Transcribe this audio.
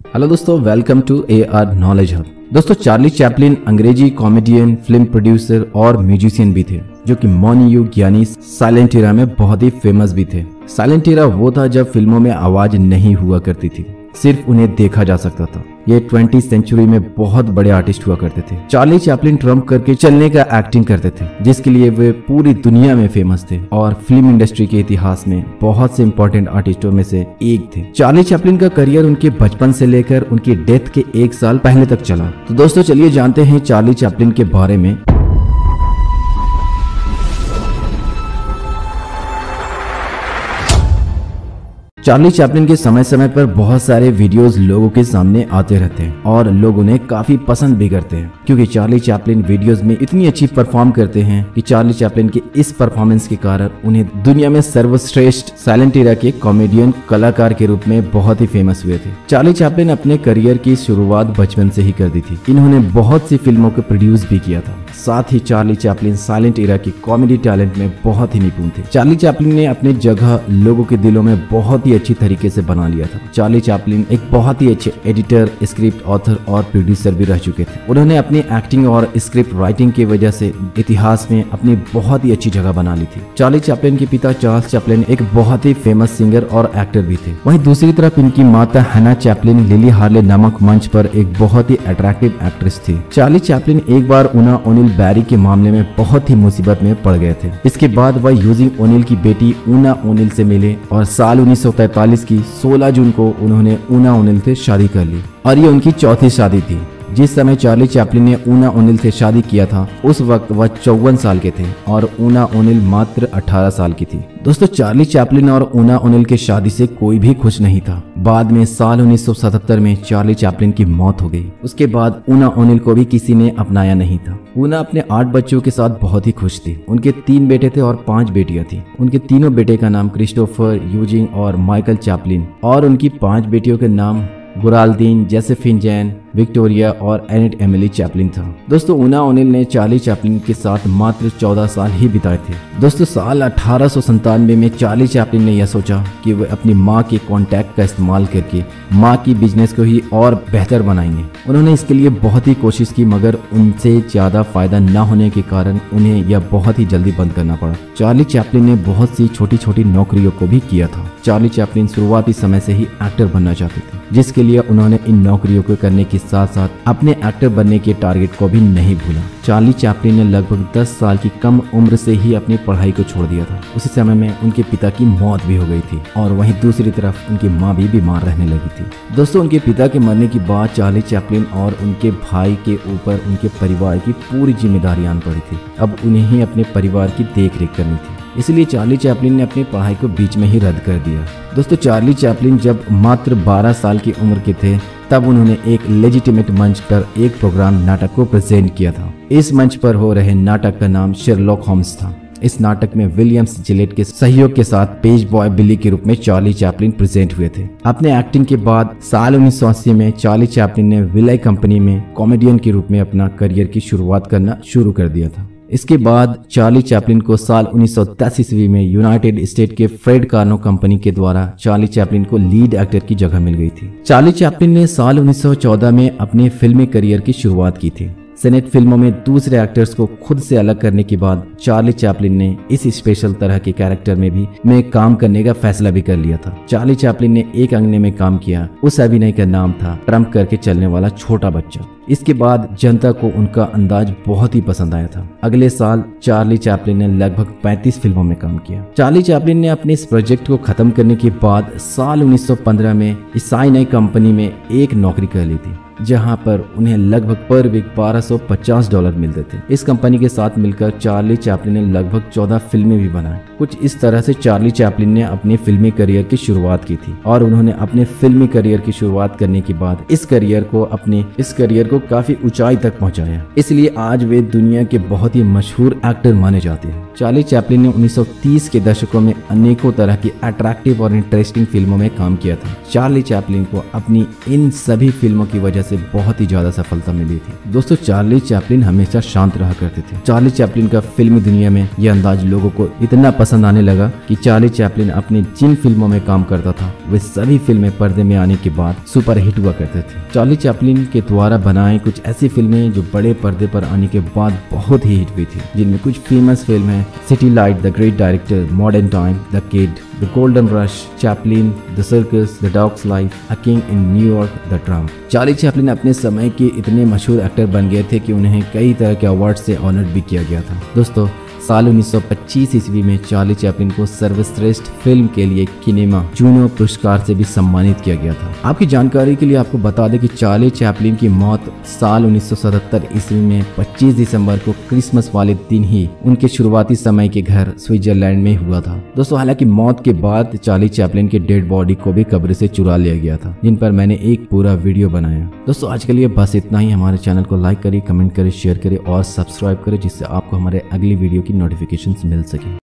Hello दोस्तों, welcome to AR knowledge hub. दोस्तों, Charlie Chaplin अंग्रेजी कॉमेडियन, फिल्म प्रोड्यूसर और म्यूजिशियन भी थे, जो कि मौन युग यानी साइलेंट एरा में बहुत ही फेमस भी थे। साइलेंट एरा वो था जब फिल्मों में आवाज नहीं हुआ करती थी, सिर्फ उन्हें देखा जा सकता था। ये 20वीं सेंचुरी में बहुत बड़े आर्टिस्ट हुआ करते थे। चार्ली चैपलिन ट्रम्प करके चलने का एक्टिंग करते थे, जिसके लिए वे पूरी दुनिया में फेमस थे और फिल्म इंडस्ट्री के इतिहास में बहुत से इंपॉर्टेंट आर्टिस्टों में से एक थे। चार्ली चैपलिन का करियर उनके बचपन से लेकर उनकी डेथ के 1 साल पहले तक चला। तो दोस्तों, चलिए जानते हैं चार्ली चैपलिन के बारे में। चार्ली चैपलिन के समय समय पर बहुत सारे वीडियोस लोगों के सामने आते रहते हैं और लोग उन्हें काफी पसंद भी करते हैं, क्योंकि चार्ली चैपलिन वीडियोस में इतनी अच्छी परफॉर्म करते हैं कि चार्ली चैपलिन के इस परफॉर्मेंस के कारण उन्हें दुनिया में सर्वश्रेष्ठ साइलेंट एरा के कॉमेडियन कलाकार के रूप में बहुत ही फेमस हुए थे। चार्ली चैपलिन अपने करियर की शुरुआत बचपन से ही कर दी थी। इन्होंने बहुत सी फिल्मों को प्रोड्यूस भी किया था। साथ ही चार्ली चैपलिन साइलेंट एरा की कॉमेडी टैलेंट में बहुत ही निपुण थे। चार्ली चैपलिन ने अपने जगह लोगों के दिलों में बहुत ही अच्छी तरीके से बना लिया था। चार्ली चैपलिन एक बहुत ही अच्छे एडिटर, स्क्रिप्ट ऑथर और प्रोड्यूसर भी रह चुके थे। उन्होंने अपनी एक्टिंग और स्क्रिप्ट राइटिंग की वजह से इतिहास में अपनी बहुत ही अच्छी जगह बना ली थी। चार्ली चैपलिन के पिता चार्ल्स चैपलिन एक बहुत ही फेमस सिंगर और एक्टर भी थे। वहीं दूसरी तरफ इनकी माता हैना चैपलिन लिली हार्ले नामक मंच पर एक बहुत ही अट्रैक्टिव एक्ट्रेस थी। चार्ली चैपलिन एक बार उना ओनिल बैरी के मामले में बहुत ही मुसीबत में पड़ गए थे। इसके बाद वह यूजिंग ओनिल की बेटी उना ओनिल से मिले और साल 1943 की 16 जून को उन्होंने उना ओनिल से शादी कर ली और ये उनकी चौथी शादी थी। जिस समय चार्ली चैपलिन ने उना ओनिल से शादी किया था, उस वक्त वह 54 साल के थे और उना ओनिल मात्र 18 साल की थी। दोस्तों, चार्ली चैपलिन और उना ओनिल के शादी से कोई भी खुश नहीं था। बाद में साल 1977 में चार्ली चैपलिन की मौत हो गई। उसके बाद उना ओनिल को भी किसी ने अपनाया नहीं था। उना अपने 8 बच्चों के साथ बहुत ही खुश थी। उनके 3 बेटे थे और 5 बेटियां थी। उनके तीनों बेटे का नाम क्रिस्टोफर, यूजिंग और माइकल चैपलिन और उनकी 5 बेटियों के नाम गुराल्दीन, जोसेफिन जैन, विक्टोरिया और एनेट एमिली चैपलिन था। दोस्तों, उना ओनिल ने चार्ली चैपलिन के साथ मात्र 14 साल ही बिताए थे। दोस्तों, साल 1897 में चार्ली चैपलिन ने यह सोचा कि वे अपनी मां के कॉन्टैक्ट का इस्तेमाल करके मां की बिजनेस को ही और बेहतर बनाएंगे। उन्होंने इसके लिए बहुत ही कोशिश की, मगर उनसे ज्यादा फायदा न होने के कारण उन्हें यह बहुत ही जल्दी बंद करना पड़ा। चार्ली चैपलिन ने बहुत सी छोटी छोटी नौकरियों को भी किया था। चार्ली चैपलिन शुरुआती समय से ही एक्टर बनना चाहते थे, जिसके लिए उन्होंने इन नौकरियों को करने के साथ साथ अपने एक्टर बनने के टारगेट को भी नहीं भूला। चार्ली चैपलिन ने लगभग 10 साल की कम उम्र से ही अपनी पढ़ाई को छोड़ दिया था। उसी समय में उनके पिता की मौत भी हो गई थी और वहीं दूसरी तरफ उनकी मां भी बीमार रहने लगी थी। दोस्तों, उनके पिता के मरने के बाद चार्ली चैपलिन और उनके भाई के ऊपर उनके परिवार की पूरी जिम्मेदारी आन पड़ी थी। अब उन्हें ही अपने परिवार की देख रेख करनी थी, इसलिए चार्ली चैपलिन ने अपनी पढ़ाई को बीच में ही रद्द कर दिया। दोस्तों, चार्ली चैपलिन जब मात्र 12 साल की उम्र के थे, तब उन्होंने एक लेजिटिमेट मंच पर एक प्रोग्राम नाटक को प्रेजेंट किया था। इस मंच पर हो रहे नाटक का नाम शेरलॉक होम्स था। इस नाटक में विलियम्स जिलेट के सहयोग के साथ पेज बॉय बिली के रूप में चार्ली चैपलिन प्रेजेंट हुए थे। अपने एक्टिंग के बाद साल 1980 में चार्ली चैपलिन ने विलय कंपनी में कॉमेडियन के रूप में अपना करियर की शुरुआत करना शुरू कर दिया था। इसके बाद चार्ली चैपलिन को साल 1983 ईस्वी में यूनाइटेड स्टेट के फ्रेड कार्नो कंपनी के द्वारा चार्ली चैपलिन को लीड एक्टर की जगह मिल गई थी। चार्ली चैपलिन ने साल 1914 में अपने फिल्मी करियर की शुरुआत की थी। सेनेट फिल्मों में दूसरे एक्टर्स को खुद से अलग करने के बाद चार्ली चैपलिन ने इस स्पेशल तरह के कैरेक्टर में काम करने का फैसला भी कर लिया था। चार्ली चैपलिन ने एक अभिनय में काम किया। उस अभिनय का नाम था ट्रम्प करके चलने वाला छोटा बच्चा। इसके बाद जनता को उनका अंदाज बहुत ही पसंद आया था। अगले साल चार्ली चैपलिन ने लगभग 35 फिल्मों में काम किया। चार्ली चैपलिन ने अपने इस प्रोजेक्ट को खत्म करने के बाद साल 1915 में ईसाई नई कंपनी में एक नौकरी कर ली थी, जहां पर उन्हें लगभग पर वीक $1250 मिलते थे। इस कंपनी के साथ मिलकर चार्ली चैपलिन ने लगभग 14 फिल्में भी बनाई। कुछ इस तरह से चार्ली चैपलिन ने अपने फिल्मी करियर की शुरुआत की थी और उन्होंने अपने फिल्मी करियर की शुरुआत करने के बाद इस करियर को काफी ऊंचाई तक पहुंचाया। इसलिए आज वे दुनिया के बहुत ही मशहूर एक्टर माने जाते हैं। चार्ली चैपलिन ने 1930 के दशकों में अनेकों तरह की अट्रैक्टिव और इंटरेस्टिंग फिल्मों में काम किया था। चार्ली चैपलिन को अपनी इन सभी फिल्मों की वजह से बहुत ही ज्यादा सफलता मिली थी। दोस्तों, चार्ली चैपलिन हमेशा शांत रहा करते थे। चार्ली चैपलिन का फिल्मी दुनिया में यह अंदाज लोगों को इतना पसंद आने लगा कि चार्ली चैपलिन अपनी जिन फिल्मों में काम करता था वे सभी फिल्में पर्दे में आने के बाद सुपर हिट हुआ करते थे। चार्ली चैपलिन के द्वारा बनाए कुछ ऐसी फिल्में जो बड़े पर्दे पर आने के बाद बहुत ही हिट हुई थी, जिनमें कुछ फेमस फिल्म है city light, the great director, modern time, the kid, the golden rush, Chaplin, the circus, the dogs life, a king in New York, the Trump. Charlie Chaplin अपने समय के इतने मशहूर एक्टर बन गए थे कि उन्हें कई तरह के अवार्ड से ऑनर्ड भी किया गया था। दोस्तों, साल 1925 ईस्वी में चार्ली चैपलिन को सर्वश्रेष्ठ फिल्म के लिए सिनेमा जूनो पुरस्कार से भी सम्मानित किया गया था। आपकी जानकारी के लिए आपको बता दें कि चार्ली चैपलिन की मौत साल 1977 ईस्वी में 25 दिसंबर को क्रिसमस वाले दिन ही उनके शुरुआती समय के घर स्विट्जरलैंड में हुआ था। दोस्तों, हालांकि मौत के बाद चार्ली चैपलिन के डेड बॉडी को भी कब्र से चुरा लिया गया था, जिन पर मैंने एक पूरा वीडियो बनाया। दोस्तों, आज के लिए बस इतना ही। हमारे चैनल को लाइक करें, कमेंट करें, शेयर करें और सब्सक्राइब करें, जिससे आपको हमारे अगली वीडियो की नोटिफिकेशंस मिल सके।